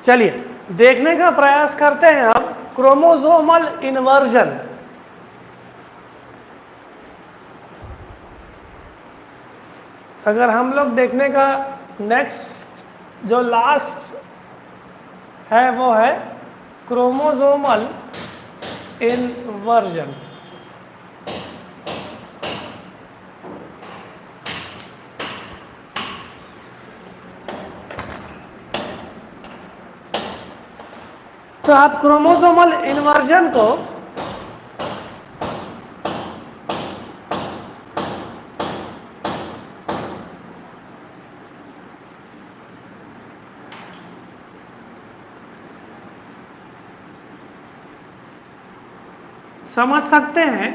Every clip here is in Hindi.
चलिए देखने का प्रयास करते हैं हम क्रोमोसोमल इन्वर्जन। अगर हम लोग देखने का नेक्स्ट जो लास्ट है वो है क्रोमोसोमल इन्वर्जन। तो आप क्रोमोसोमल इन्वर्जन को समझ सकते हैं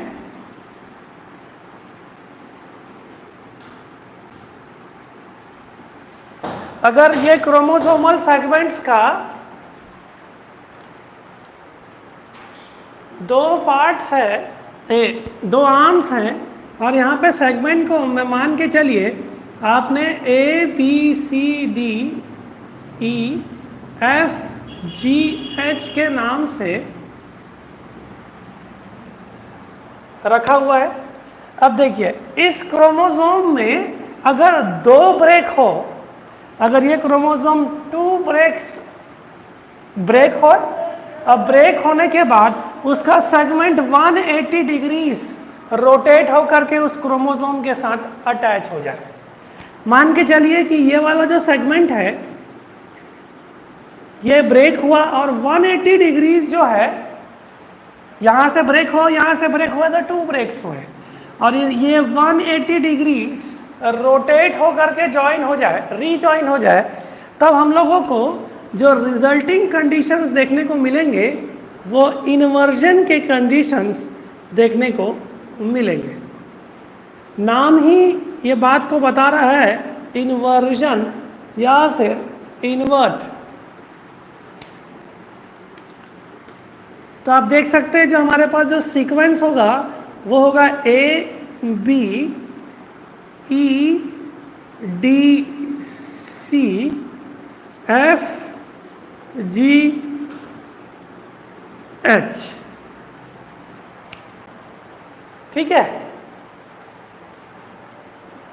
अगर ये क्रोमोसोमल सेगमेंट्स का दो पार्ट्स है, दो आर्म्स हैं और यहाँ पे सेगमेंट को मैं मान के चलिए आपने A B C D E F G H के नाम से रखा हुआ है। अब देखिए इस क्रोमोसोम में अगर दो ब्रेक हो, अगर ये क्रोमोसोम 2 ब्रेक हो, अब ब्रेक होने के बाद उसका सेगमेंट 180 डिग्रीज रोटेट होकर के उस क्रोमोसोम के साथ अटैच हो जाए। मान के चलिए कि ये वाला जो सेगमेंट है ये ब्रेक हुआ और 180 डिग्रीज जो है यहाँ से ब्रेक हो, यहाँ से ब्रेक हुआ तो 2 ब्रेक्स हुए और ये 180 डिग्रीज रोटेट होकर के ज्वाइन हो जाए, रीजॉइन हो जाए, तब हम लोगों को जो रिजल्टिंग कंडीशंस देखने को मिलेंगे वो इन्वर्जन के कंडीशंस देखने को मिलेंगे। नाम ही ये बात को बता रहा है, इन्वर्जन या फिर इन्वर्ट। तो आप देख सकते हैं जो हमारे पास जो सीक्वेंस होगा वो होगा A B E D C F G H. ठीक है,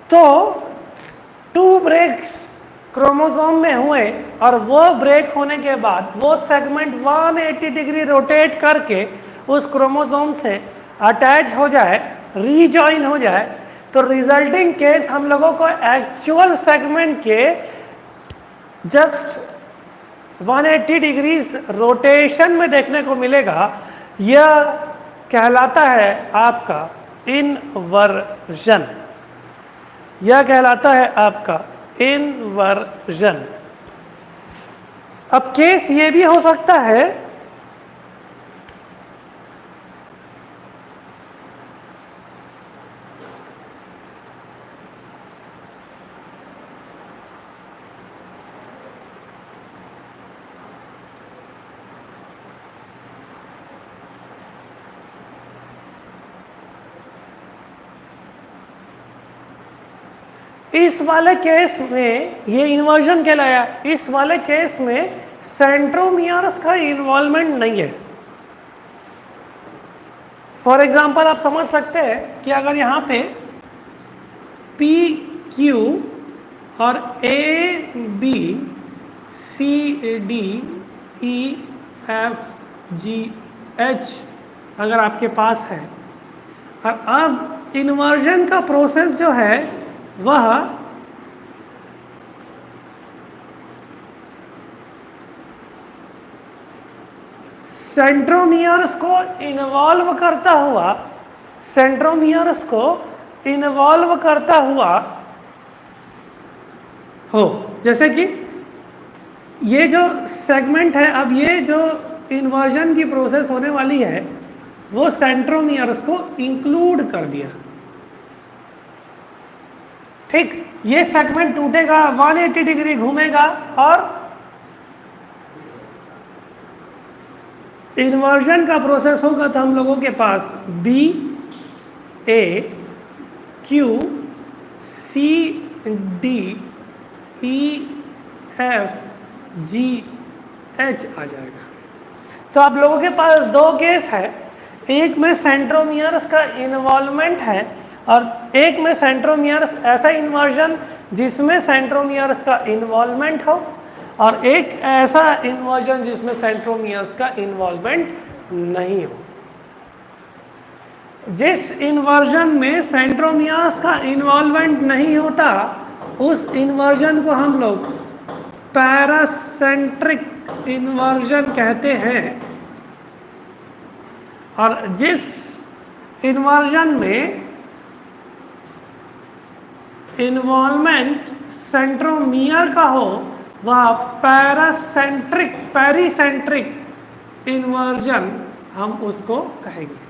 तो 2 ब्रेक्स क्रोमोसोम में हुए और वो ब्रेक होने के बाद वो सेगमेंट 180 डिग्री रोटेट करके उस क्रोमोसोम से अटैच हो जाए, रीजॉइन हो जाए, तो रिजल्टिंग केस हम लोगों को एक्चुअल सेगमेंट के जस्ट 180 डिग्रीज रोटेशन में देखने को मिलेगा। यह कहलाता है आपका इन्वर्जन, यह कहलाता है आपका इन्वर्जन। अब केस ये भी हो सकता है इस वाले केस में ये इन्वर्जन कहलाया, इस वाले केस में सेंट्रोमियर्स का इन्वॉल्वमेंट नहीं है। फॉर एग्जांपल आप समझ सकते हैं कि अगर यहाँ पे पी क्यू और A B C D E F G H अगर आपके पास है और अब इन्वर्जन का प्रोसेस जो है वह सेंट्रोमियर्स को इन्वॉल्व करता हुआ, सेंट्रोमियर्स को इन्वॉल्व करता हुआ हो। जैसे कि ये जो सेगमेंट है, अब ये जो इन्वर्जन की प्रोसेस होने वाली है वो सेंट्रोमियर्स को इंक्लूड कर दिया। ठीक, ये सेगमेंट टूटेगा, 180 डिग्री घूमेगा और इन्वर्जन का प्रोसेस होगा तो हम लोगों के पास B A Q C D E F G H आ जाएगा। तो आप लोगों के पास दो केस है, एक में सेंट्रोमियर्स का इन्वॉल्वमेंट है और एक में सेंट्रोमियर्स ऐसा इन्वर्जन जिसमें सेंट्रोमियर्स का इन्वॉल्वमेंट हो, और एक ऐसा इन्वर्जन जिसमें सेंट्रोमियर्स का इन्वॉल्वमेंट नहीं हो। जिस इन्वर्जन में सेंट्रोमियर्स का इन्वॉल्वमेंट नहीं होता उस इन्वर्जन को हम लोग पैरासेंट्रिक इन्वर्जन कहते हैं, और जिस इन्वर्जन में इन्वॉल्वमेंट सेंट्रोमियर का हो वह पेरीसेंट्रिक इन्वर्जन हम उसको कहेंगे।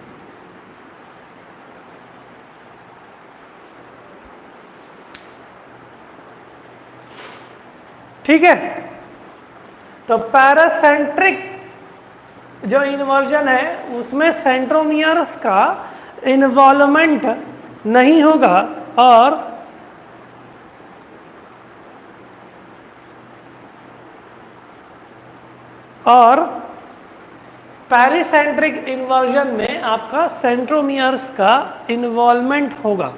ठीक है, तो पैरासेंट्रिक जो इन्वर्जन है उसमें सेंट्रोमियर्स का इन्वॉल्वमेंट नहीं होगा, और पेरीसेंट्रिक इन्वर्जन में आपका सेंट्रोमियर्स का इन्वॉल्वमेंट होगा।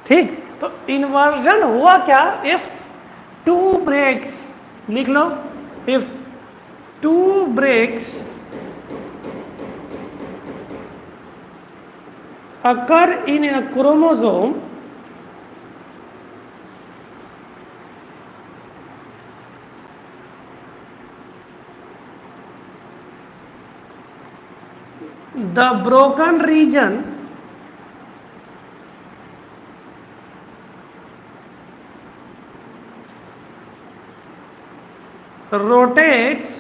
ठीक, तो इन्वर्जन हुआ क्या? इफ टू ब्रेक्स, लिख लो, if two breaks occur in a chromosome, the broken region rotates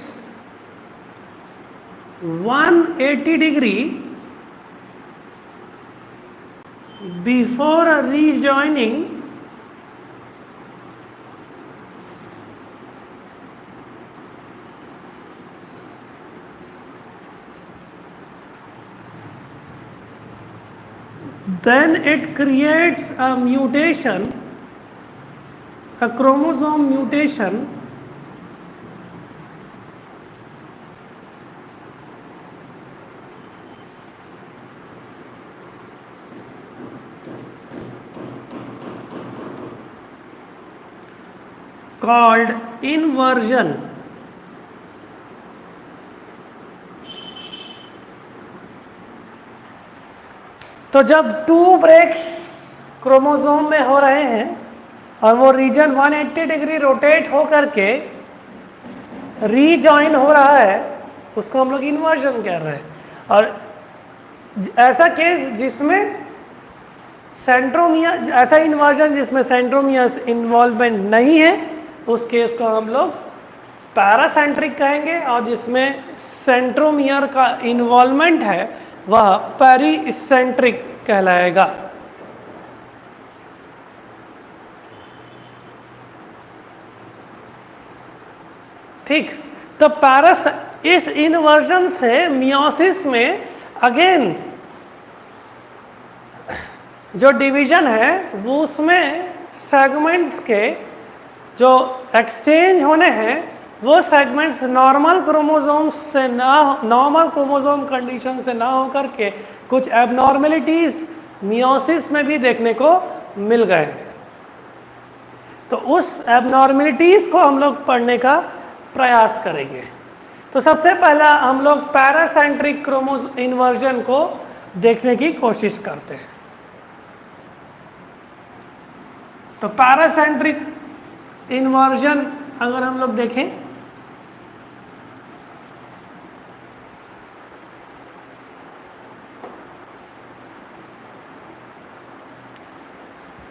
180 degree before rejoining then it creates a mutation, a chromosome mutation called inversion। तो जब टू ब्रेक्स क्रोमोसोम में हो रहे हैं और वो रीजन 180 डिग्री रोटेट हो करके रीजॉइन हो रहा है उसको हम लोग इन्वर्जन कह रहे हैं। और ऐसा केस जिसमें सेंट्रोमियर, ऐसा इन्वर्जन जिसमें सेंट्रोमियर्स इन्वॉल्वमेंट नहीं है उस केस को हम लोग पैरासेंट्रिक कहेंगे, और जिसमें सेंट्रोमियर का इन्वॉल्वमेंट है वह पेरीसेंट्रिक कहलाएगा। ठीक, तो इस इन्वर्जन से मियोसिस में अगेन जो डिवीजन है वो उसमें सेगमेंट्स के जो एक्सचेंज होने हैं वो सेगमेंट्स नॉर्मल क्रोमोसोम्स से ना, नॉर्मल क्रोमोसोम कंडीशन से ना होकर के कुछ एबनॉर्मेलिटीज मियोसिस में भी देखने को मिल गए। तो उस एबनॉर्मेलिटीज को हम लोग पढ़ने का प्रयास करेंगे। तो सबसे पहला हम लोग पैरासेंट्रिक क्रोमोसोम इन्वर्जन को देखने की कोशिश करते हैं। तो पैरासेंट्रिक इन्वर्जन अगर हम लोग देखें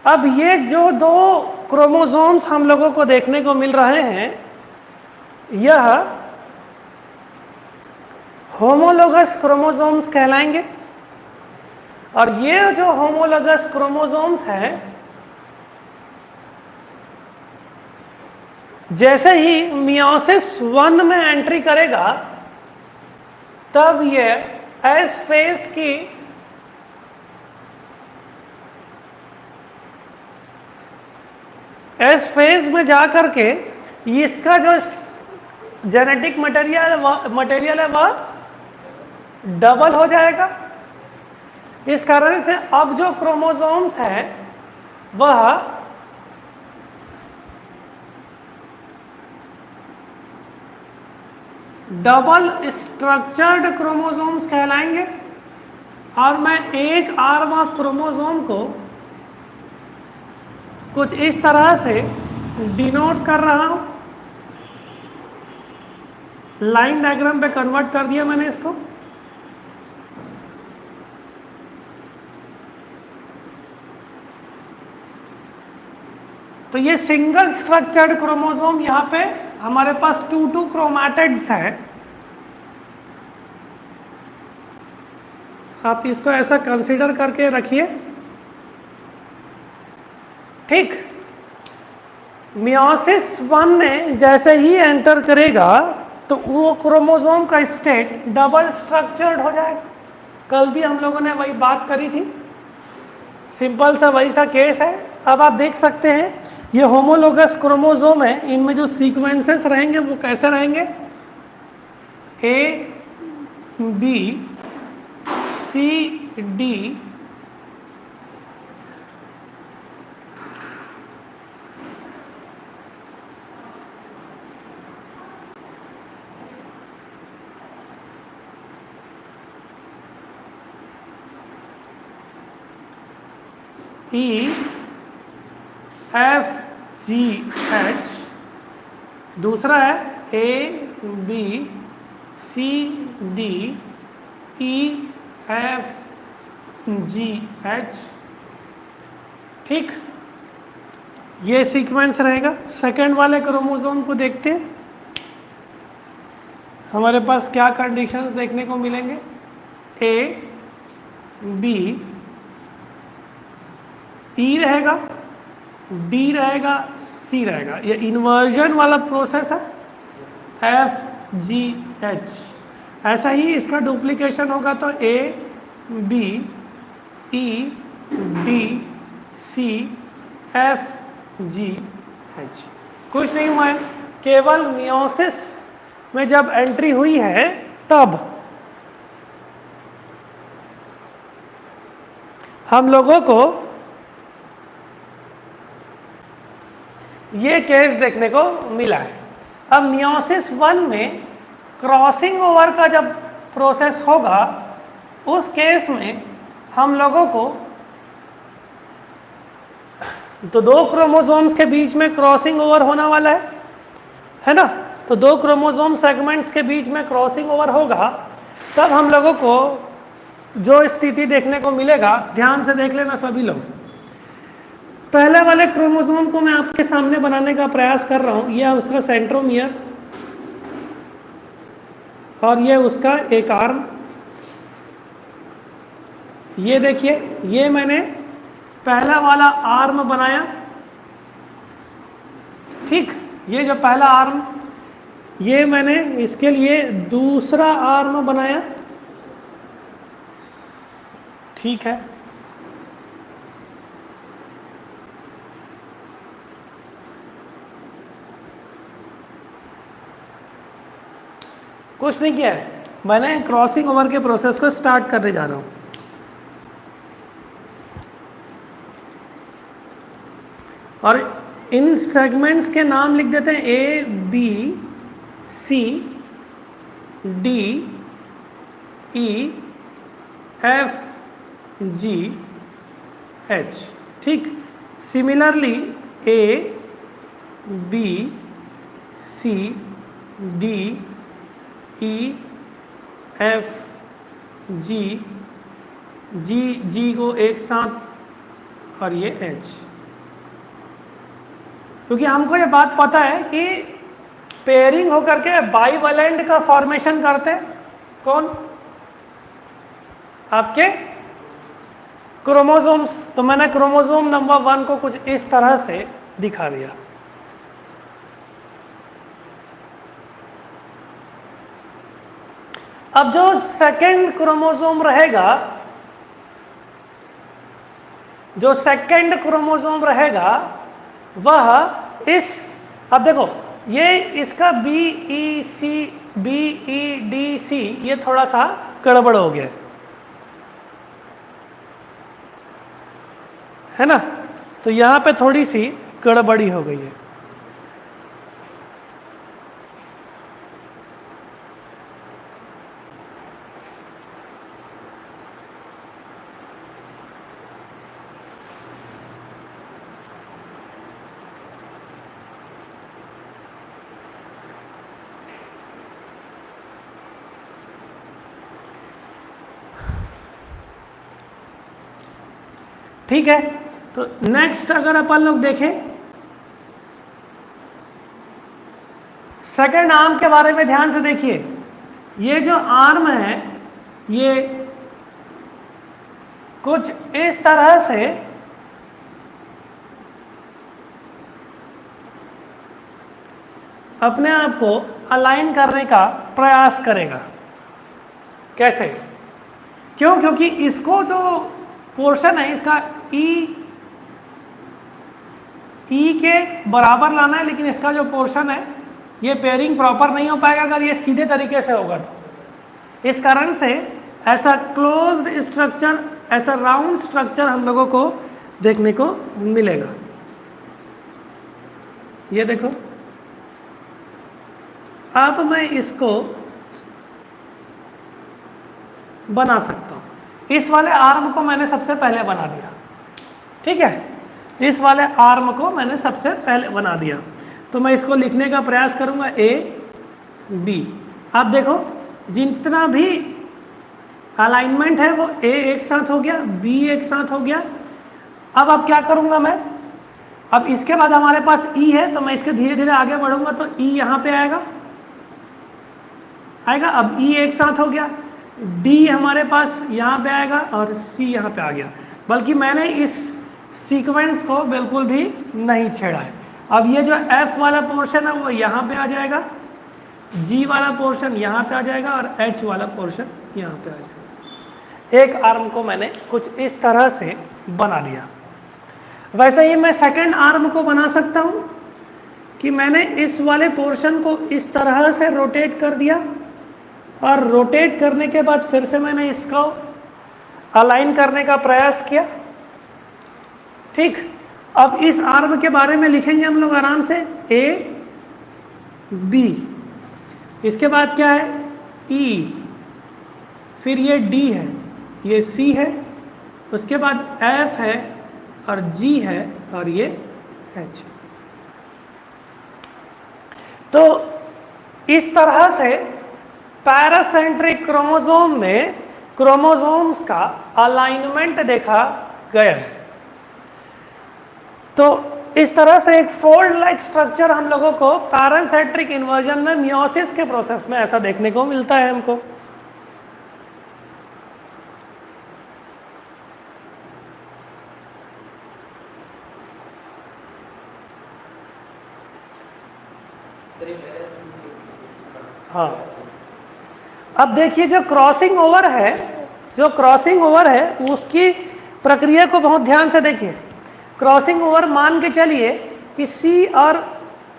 अब ये जो दो क्रोमोसोम्स हम लोगों को देखने को मिल रहे हैं यह होमोलोगस क्रोमोसोम्स कहलाएंगे। और ये जो होमोलोगस क्रोमोसोम्स हैं जैसे ही मियोसिस 1 में एंट्री करेगा तब ये एस फेज की एस फेज में जा करके इसका जो जेनेटिक मटेरियल है वह डबल हो जाएगा। इस कारण से अब जो क्रोमोसोम्स है वह डबल स्ट्रक्चर्ड क्रोमोसोम्स कहलाएंगे। और मैं एक आर्म ऑफ क्रोमोसोम को कुछ इस तरह से डिनोट कर रहा हूं। लाइन डायग्राम पे कन्वर्ट कर दिया मैंने इसको। तो ये सिंगल स्ट्रक्चर्ड क्रोमोसोम यहां पे हमारे पास 2 क्रोमैटिड्स है। आप इसको ऐसा कंसीडर करके रखिए, ठीक। मियोसिस 1 में जैसे ही एंटर करेगा तो वो क्रोमोसोम का स्टेट डबल स्ट्रक्चर्ड हो जाएगा। कल भी हम लोगों ने वही बात करी थी, सिंपल सा वही सा केस है। अब आप देख सकते हैं ये होमोलोगस क्रोमोसोम है, इनमें जो सीक्वेंसेस रहेंगे वो कैसे रहेंगे, A B C D E F G H, दूसरा है A B C D E F G H, ठीक। ये सीक्वेंस रहेगा। सेकेंड वाले क्रोमोसोम को देखते हैं, हमारे पास क्या कंडीशंस देखने को मिलेंगे, ए बी ई रहेगा, डी रहेगा, सी रहेगा। ये इन्वर्जन वाला प्रोसेस है, एफ जी एच। ऐसा ही इसका डुप्लीकेशन होगा तो A B E D C F G H. कुछ नहीं हुआ है, केवल मियोसिस में जब एंट्री हुई है तब हम लोगों को ये केस देखने को मिला है। अब मियोसिस 1 में क्रॉसिंग ओवर का जब प्रोसेस होगा उस केस में हम लोगों को तो 2 क्रोमोसोम्स के बीच में क्रॉसिंग ओवर होने वाला है ना। तो 2 क्रोमोसोम सेगमेंट्स के बीच में क्रॉसिंग ओवर होगा, तब हम लोगों को जो स्थिति देखने को मिलेगा, ध्यान से देख लेना सभी लोग। पहले वाले क्रोमोसोम को मैं आपके सामने बनाने का प्रयास कर रहा हूं। यह उसका सेंट्रोमियर और ये उसका एक आर्म। ये देखिए, ये मैंने पहला वाला आर्म बनाया, ठीक। ये जो पहला आर्म, ये मैंने इसके लिए दूसरा आर्म बनाया, ठीक है। कुछ नहीं किया है, मैंने क्रॉसिंग ओवर के प्रोसेस को स्टार्ट करने जा रहा हूं। और इन सेगमेंट्स के नाम लिख देते हैं, A B C D E F G H, ठीक। Similarly A B C D E F G, G को एक साथ और ये एच। क्योंकि हमको ये बात पता है कि पेयरिंग होकर के बाइवेलेंट का फॉर्मेशन करते कौन, आपके क्रोमोसोम्स। तो मैंने क्रोमोसोम नंबर 1 को कुछ इस तरह से दिखा दिया। अब जो सेकंड क्रोमोसोम रहेगा, जो सेकंड क्रोमोसोम रहेगा वह इस, अब देखो ये इसका बी ई डी सी ये थोड़ा सा गड़बड़ हो गया है ना, तो यहां पे थोड़ी सी गड़बड़ी हो गई है। ठीक है, तो नेक्स्ट अगर अपन लोग देखें सेकेंड आर्म के बारे में ध्यान से देखिए। ये जो आर्म है ये कुछ इस तरह से अपने आप को अलाइन करने का प्रयास करेगा। कैसे? क्यों? क्योंकि इसको जो पोर्शन है इसका ई के बराबर लाना है, लेकिन इसका जो पोर्शन है ये पेयरिंग प्रॉपर नहीं हो पाएगा अगर ये सीधे तरीके से होगा तो। इस कारण से ऐसा क्लोज्ड स्ट्रक्चर, ऐसा राउंड स्ट्रक्चर हम लोगों को देखने को मिलेगा। ये देखो, अब मैं इसको बना सकता हूं। इस वाले आर्म को मैंने सबसे पहले बना दिया, ठीक है, इस वाले आर्म को मैंने सबसे पहले बना दिया। तो मैं इसको लिखने का प्रयास करूंगा ए बी। आप देखो जितना भी अलाइनमेंट है वो ए एक साथ हो गया, बी एक साथ हो गया। अब क्या करूंगा मैं, अब इसके बाद हमारे पास ई है तो मैं इसके धीरे धीरे आगे बढ़ूंगा तो ई यहां पे आएगा। अब ई एक साथ हो गया, डी हमारे पास यहाँ पे आएगा और सी यहाँ पे आ गया। बल्कि मैंने इस सीक्वेंस को बिल्कुल भी नहीं छेड़ा है। अब ये जो एफ वाला पोर्शन है वो यहाँ पे आ जाएगा, जी वाला पोर्शन यहाँ पे आ जाएगा और एच वाला पोर्शन यहाँ पे आ जाएगा। एक आर्म को मैंने कुछ इस तरह से बना दिया। वैसे ही मैं सेकेंड आर्म को बना सकता हूँ कि मैंने इस वाले पोर्शन को इस तरह से रोटेट कर दिया और रोटेट करने के बाद फिर से मैंने इसको अलाइन करने का प्रयास किया। ठीक, अब इस आर्म के बारे में लिखेंगे हम लोग आराम से, ए बी, इसके बाद क्या है ई, फिर ये डी है, ये सी है, उसके बाद एफ है और जी है और ये एच। तो इस तरह से पैरासेंट्रिक क्रोमोसोम में क्रोमोसोम्स का अलाइनमेंट देखा गया है। तो इस तरह से एक फोल्ड लाइक स्ट्रक्चर हम लोगों को पैरासेंट्रिक इन्वर्जन में मियोसिस के प्रोसेस में ऐसा देखने को मिलता है हमको। हाँ, अब देखिए जो क्रॉसिंग ओवर है उसकी प्रक्रिया को बहुत ध्यान से देखिए। क्रॉसिंग ओवर मान के चलिए कि सी और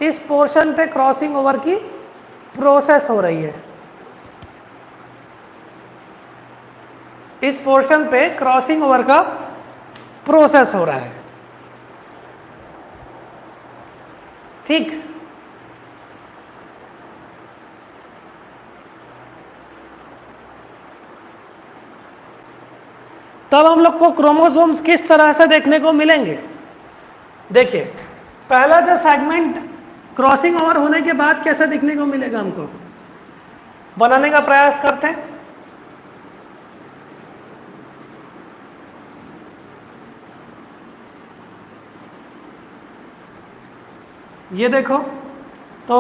इस पोर्शन पे क्रॉसिंग ओवर की प्रोसेस हो रही है, इस पोर्शन पे क्रॉसिंग ओवर का प्रोसेस हो रहा है। ठीक, तब हम लोग को क्रोमोसोम्स किस तरह से देखने को मिलेंगे। देखिए, पहला जो सेगमेंट क्रॉसिंग ओवर होने के बाद कैसा दिखने को मिलेगा, हमको बनाने का प्रयास करते हैं। ये देखो, तो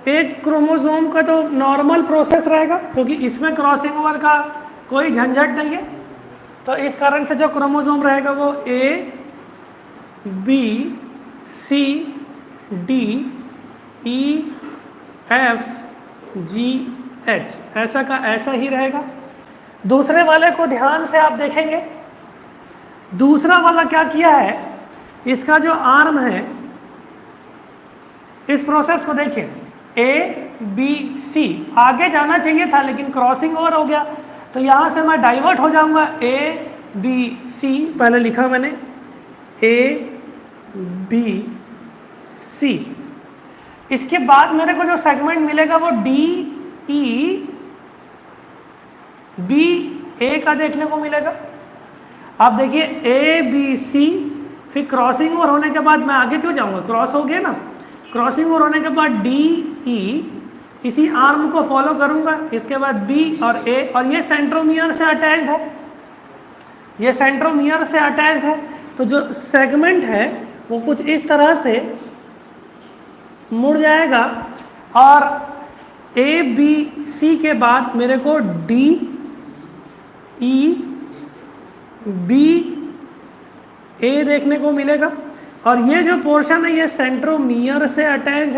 एक क्रोमोसोम का तो नॉर्मल प्रोसेस रहेगा क्योंकि इसमें क्रॉसिंग ओवर का कोई झंझट नहीं है। तो इस कारण से जो क्रोमोसोम रहेगा वो A B C D E F G H ऐसा का ऐसा ही रहेगा। दूसरे वाले को ध्यान से आप देखेंगे, दूसरा वाला क्या किया है, इसका जो आर्म है इस प्रोसेस को देखिए, ABC, आगे जाना चाहिए था लेकिन क्रॉसिंग ओवर हो गया, तो यहां से मैं डाइवर्ट हो जाऊंगा, ABC पहले लिखा मैंने, ABC। इसके बाद मेरे को जो सेगमेंट मिलेगा वो DEBA का देखने को मिलेगा। आप देखिए ABC, फिर क्रॉसिंग ओवर होने के बाद मैं आगे क्यों जाऊंगा, क्रॉस हो गया ना, क्रॉसिंग ओवर होने के बाद DE, इसी आर्म को फॉलो करूंगा, इसके बाद B और A, और ये सेंट्रोमियर से अटैच्ड है, ये सेंट्रोमियर से अटैच्ड है। तो जो सेगमेंट है वो कुछ इस तरह से मुड़ जाएगा, और ABC के बाद मेरे को DEBA देखने को मिलेगा, और ये जो पोर्शन है ये सेंट्रोमियर से अटैच्ड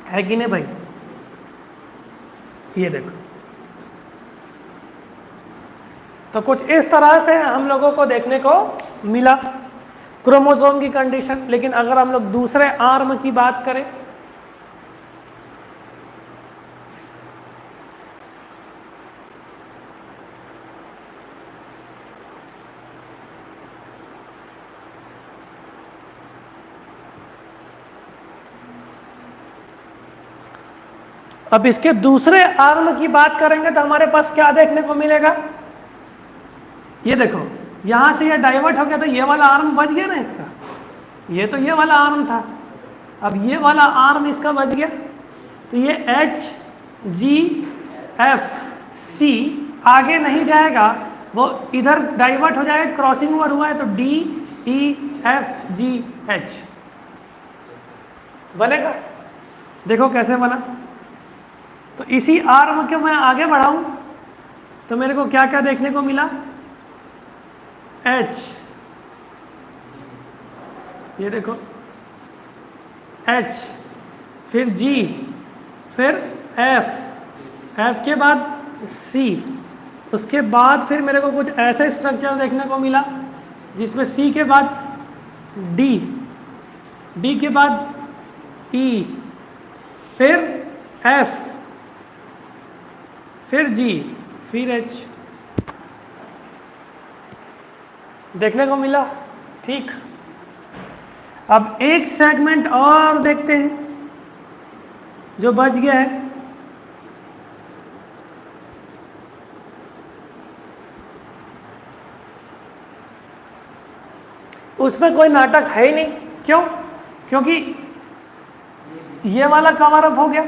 है कि नहीं भाई? ये देखो, तो कुछ इस तरह से हम लोगों को देखने को मिला क्रोमोसोम की कंडीशन। लेकिन अगर हम लोग दूसरे आर्म की बात करें, अब इसके दूसरे आर्म की बात करेंगे तो हमारे पास क्या देखने को मिलेगा, ये देखो, यहां से ये डाइवर्ट हो गया तो ये वाला आर्म बच गया ना इसका, ये तो ये वाला आर्म था, अब ये वाला आर्म इसका बच गया, तो ये HGFC आगे नहीं जाएगा, वो इधर डाइवर्ट हो जाएगा, क्रॉसिंग ओवर हुआ है तो DEFGH बनेगा। देखो कैसे बना, तो इसी आर्म के मैं आगे बढ़ाऊं तो मेरे को क्या क्या देखने को मिला, H, ये देखो H, फिर G, फिर F, F के बाद C, उसके बाद फिर मेरे को कुछ ऐसा स्ट्रक्चर देखने को मिला जिसमें C के बाद D, D के बाद E, फिर F, फिर G, फिर H देखने को मिला। ठीक, अब एक सेगमेंट और देखते हैं जो बच गया है, उसमें कोई नाटक है ही नहीं। क्यों? क्योंकि ये वाला कवर अप हो गया,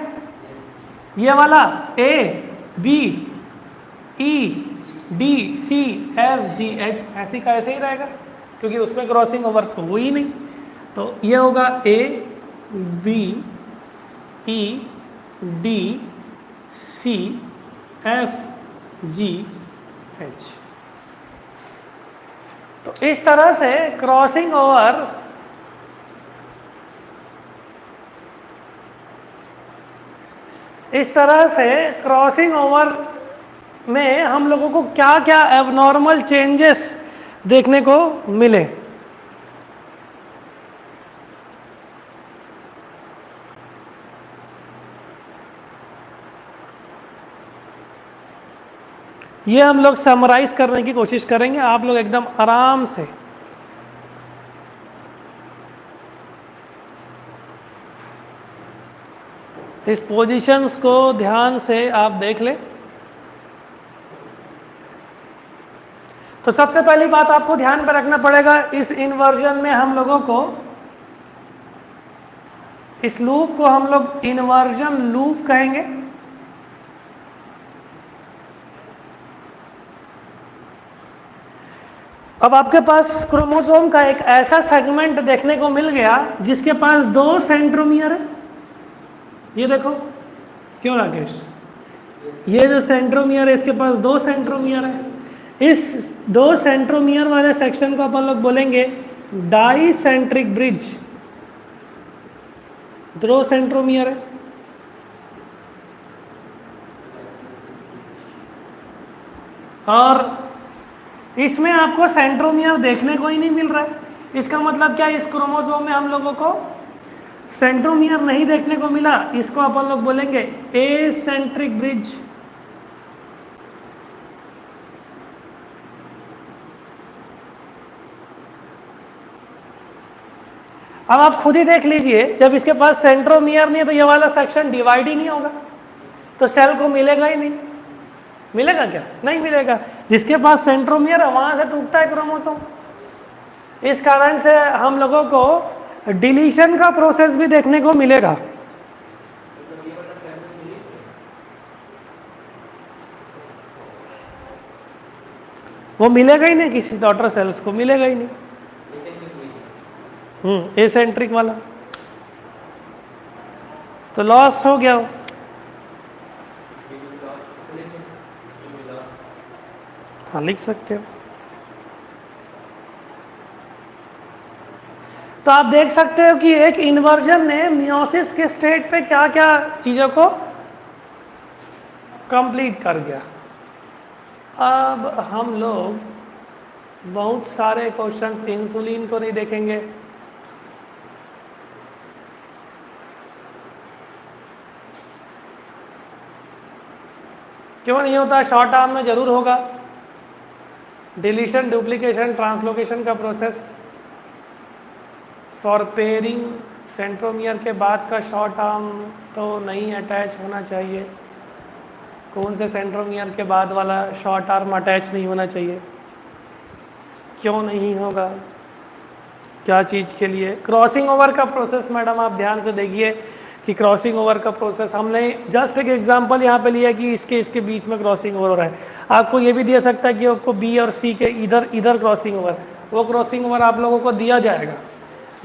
ये वाला A B E D C F G H ऐसे का ऐसे ही रहेगा, क्योंकि उसमें क्रॉसिंग ओवर तो हुई ही नहीं। तो ये होगा A B E D C F G H। तो इस तरह से क्रॉसिंग ओवर में हम लोगों को क्या क्या एबनॉर्मल चेंजेस देखने को मिले। ये हम लोग समराइज करने की कोशिश करेंगे, आप लोग एकदम आराम से इस पोजीशंस को ध्यान से आप देख लें। तो सबसे पहली बात आपको ध्यान में रखना पड़ेगा, इस इन्वर्जन में हम लोगों को, इस लूप को हम लोग इन्वर्जन लूप कहेंगे। अब आपके पास क्रोमोसोम का एक ऐसा सेगमेंट देखने को मिल गया जिसके पास 2 सेंट्रोमियर है। ये देखो, क्यों राकेश, ये जो सेंट्रोमियर है इसके पास 2 सेंट्रोमियर है। इस 2 सेंट्रोमियर वाले सेक्शन को अपन लोग बोलेंगे डाइसेंट्रिक ब्रिज। 2 सेंट्रोमियर है, और इसमें आपको सेंट्रोमियर देखने को ही नहीं मिल रहा है। इसका मतलब क्या, इस क्रोमोसोम में हम लोगों को सेंट्रोमियर नहीं देखने को मिला, इसको अपन लोग बोलेंगे एसेंट्रिक ब्रिज। अब आप खुद ही देख लीजिए, जब इसके पास सेंट्रोमियर नहीं है तो ये वाला सेक्शन डिवाइड ही नहीं होगा, तो सेल को मिलेगा ही नहीं। मिलेगा क्या? नहीं मिलेगा। जिसके पास सेंट्रोमियर है वहां से टूटता है क्रोमोसोम। इस कारण से हम लोगों को डिलीशन का प्रोसेस भी देखने को मिलेगा। वो मिलेगा ही नहीं, किसी डॉटर सेल्स को मिलेगा ही नहीं। एसेंट्रिक वाला तो लॉस्ट हो गया। हाँ लिख सकते हो। तो आप देख सकते हो कि एक इन्वर्जन ने मियोसिस के स्टेट पे क्या क्या चीजों को कंप्लीट कर गया। अब हम लोग बहुत सारे क्वेश्चंस इंसुलिन को नहीं देखेंगे, क्यों नहीं होता? शॉर्ट आर्म में जरूर होगा। डिलीशन, डुप्लीकेशन, ट्रांसलोकेशन का प्रोसेस फॉर पेयरिंग, सेंट्रोमियर के बाद का शॉर्ट आर्म तो नहीं अटैच होना चाहिए। कौन से सेंट्रोमियर के बाद वाला शॉर्ट आर्म अटैच नहीं होना चाहिए? क्यों नहीं होगा? क्या चीज़ के लिए? क्रॉसिंग ओवर का प्रोसेस मैडम आप ध्यान से देखिए कि क्रॉसिंग ओवर का प्रोसेस हमने जस्ट एक एग्जांपल यहाँ पे लिया कि इसके बीच में क्रॉसिंग ओवर हो रहा है। आपको ये भी दिया सकता है कि आपको बी और सी के इधर क्रॉसिंग ओवर, वो क्रॉसिंग ओवर आप लोगों को दिया जाएगा।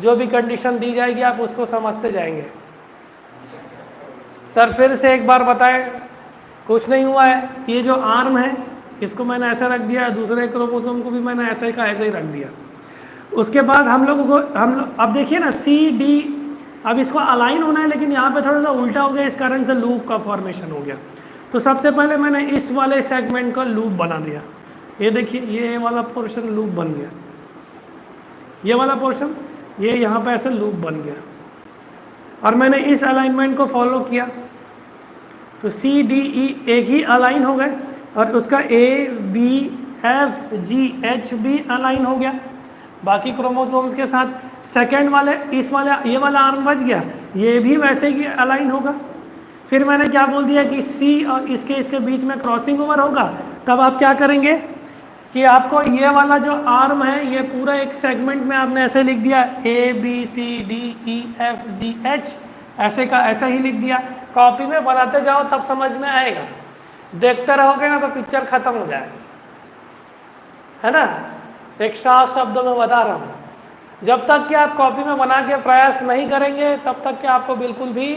जो भी कंडीशन दी जाएगी आप उसको समझते जाएंगे। सर फिर से एक बार बताएं, कुछ नहीं हुआ है। ये जो आर्म है इसको मैंने ऐसा रख दिया, दूसरे क्रोमोसोम को भी मैंने ऐसे का ऐसे ही रख दिया। उसके बाद हम लोगों को अब देखिए ना सी डी, अब इसको अलाइन होना है लेकिन यहाँ पे थोड़ा सा उल्टा हो गया, इस कारण से लूप का फॉर्मेशन हो गया। तो सबसे पहले मैंने इस वाले सेगमेंट का लूप बना दिया। ये देखिए ये वाला पोर्शन लूप बन गया, ये वाला पोर्शन ये यहाँ पे ऐसे लूप बन गया, और मैंने इस अलाइनमेंट को फॉलो किया तो सी डी ई एक ही अलाइन हो गए, और उसका A B F G H भी अलाइन हो गया बाकी क्रोमोसोम्स के साथ। सेकेंड वाले इस वाले ये वाला आर्म बच गया, ये भी वैसे ही अलाइन होगा। फिर मैंने क्या बोल दिया कि सी और इसके बीच में क्रॉसिंग ओवर होगा। तब आप क्या करेंगे कि आपको ये वाला जो आर्म है ये पूरा एक सेगमेंट में आपने ऐसे लिख दिया A B C D E F G H, ऐसे का ऐसा ही लिख दिया। कॉपी में बनाते जाओ तब समझ में आएगा, देखते रहोगे ना तो पिक्चर खत्म हो जाएगा, है ना। एक साफ शब्दों में बता रहा हूँ, जब तक कि आप कॉपी में बना के प्रयास नहीं करेंगे तब तक कि आपको बिल्कुल भी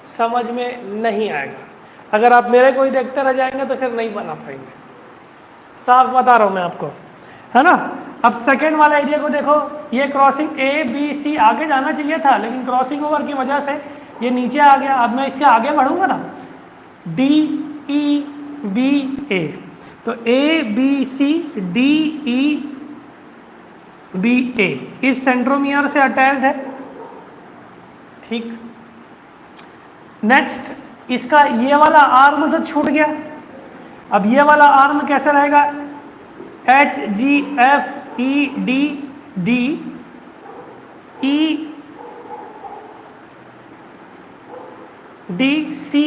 समझ में नहीं आएगा। अगर आप मेरे को ही देखते रह जाएंगे तो फिर नहीं बना पाएंगे, साफ बता रहा हूँ मैं आपको, है ना। अब सेकेंड वाला एरिया को देखो, ये क्रॉसिंग ए बी सी आगे जाना चाहिए था लेकिन क्रॉसिंग ओवर की वजह से ये नीचे आ गया। अब मैं इसके आगे बढ़ूंगा ना, डी ई बी ए, तो A B C D E B A इस सेंट्रोमियर से अटैच्ड है, ठीक। नेक्स्ट इसका ये वाला आर्म तो छूट गया, अब ये वाला आर्म कैसे रहेगा? H G F E D D E D C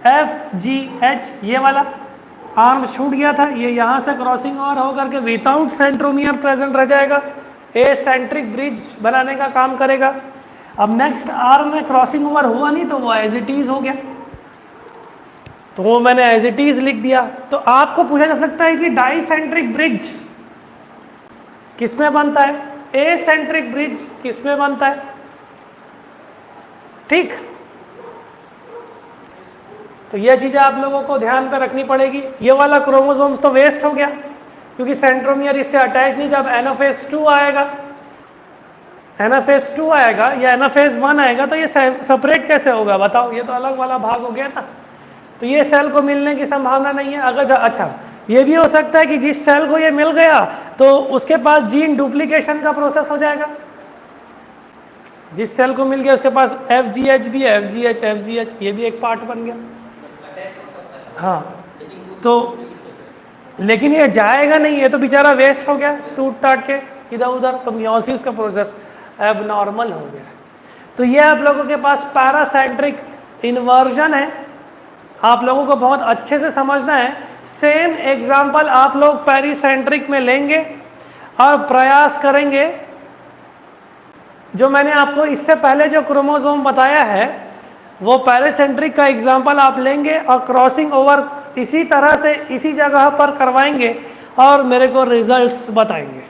F G H, ये वाला आर्म छूट गया था, ये यहाँ से क्रॉसिंग ओवर होकर के विदाउट सेंट्रोमियर प्रेजेंट रह जाएगा, एसेंट्रिक ब्रिज बनाने का काम करेगा। अब नेक्स्ट आर्म में क्रॉसिंग ओवर हुआ नहीं तो वो एज इट इज हो गया, तो वो मैंने एज इट इज लिख दिया। तो आपको पूछा जा सकता है कि डाइसेंट्रिक ब्रिज किसमें बनता है, एसेंट्रिक ब्रिज किसमें बनता है, ठीक। तो ये चीज़ें आप लोगों को ध्यान पे रखनी पड़ेगी। ये वाला क्रोमोसोम्स तो वेस्ट हो गया क्योंकि सेंट्रोमियर इससे अटैच नहीं। जब एनाफेज 2 आएगा, एनाफेज 2 आएगा या एनाफेज 1 आएगा तो ये सेपरेट कैसे होगा बताओ, ये तो अलग वाला भाग हो गया ना। तो ये सेल को मिलने की संभावना नहीं है। अगर अच्छा ये भी हो सकता है कि जिस सेल को ये मिल गया तो उसके पास जीन डुप्लीकेशन का प्रोसेस हो जाएगा। जिस सेल को मिल गया उसके पास FGH भी है, FGH ये भी एक पार्ट बन गया। हाँ, तो लेकिन ये जाएगा नहीं, ये तो बेचारा वेस्ट हो गया टूट टाट के इधर उधर, तो मियोसिस का प्रोसेस एबनॉर्मल हो गया। तो ये आप लोगों के पास पैरासेंट्रिक इन्वर्जन है, आप लोगों को बहुत अच्छे से समझना है। सेम एग्जाम्पल आप लोग पेरिसेंट्रिक में लेंगे और प्रयास करेंगे। जो मैंने आपको इससे पहले जो क्रोमोसोम बताया है वो पेरिसेंट्रिक का एग्जाम्पल आप लेंगे और क्रॉसिंग ओवर इसी तरह से इसी जगह पर करवाएंगे और मेरे को रिजल्ट्स बताएंगे।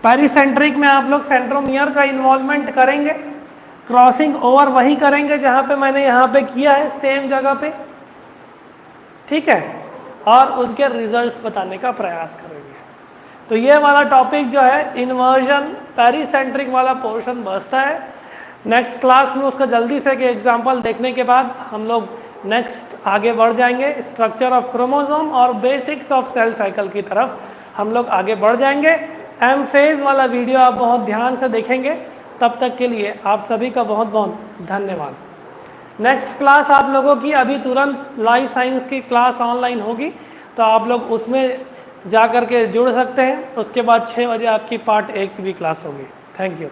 पेरिसेंट्रिक में आप लोग सेंट्रोमियर का इन्वॉल्वमेंट करेंगे, क्रॉसिंग ओवर वही करेंगे जहाँ पे मैंने यहाँ पे किया है, सेम जगह पे, ठीक है, और उनके रिजल्ट्स बताने का प्रयास करेंगे। तो ये वाला टॉपिक जो है इन्वर्जन पेरिसेंट्रिक वाला पोर्शन बचता है। नेक्स्ट क्लास में उसका जल्दी से एक एग्जांपल देखने के बाद हम लोग नेक्स्ट आगे बढ़ जाएंगे, स्ट्रक्चर ऑफ क्रोमोसोम और बेसिक्स ऑफ सेल साइकिल की तरफ हम लोग आगे बढ़ जाएंगे। एम फेज वाला वीडियो आप बहुत ध्यान से देखेंगे। तब तक के लिए आप सभी का बहुत बहुत धन्यवाद। नेक्स्ट क्लास आप लोगों की अभी तुरंत लाइफ साइंस की क्लास ऑनलाइन होगी, तो आप लोग उसमें जा कर के जुड़ सकते हैं। उसके बाद 6 बजे आपकी पार्ट 1 की भी क्लास होगी। Thank you.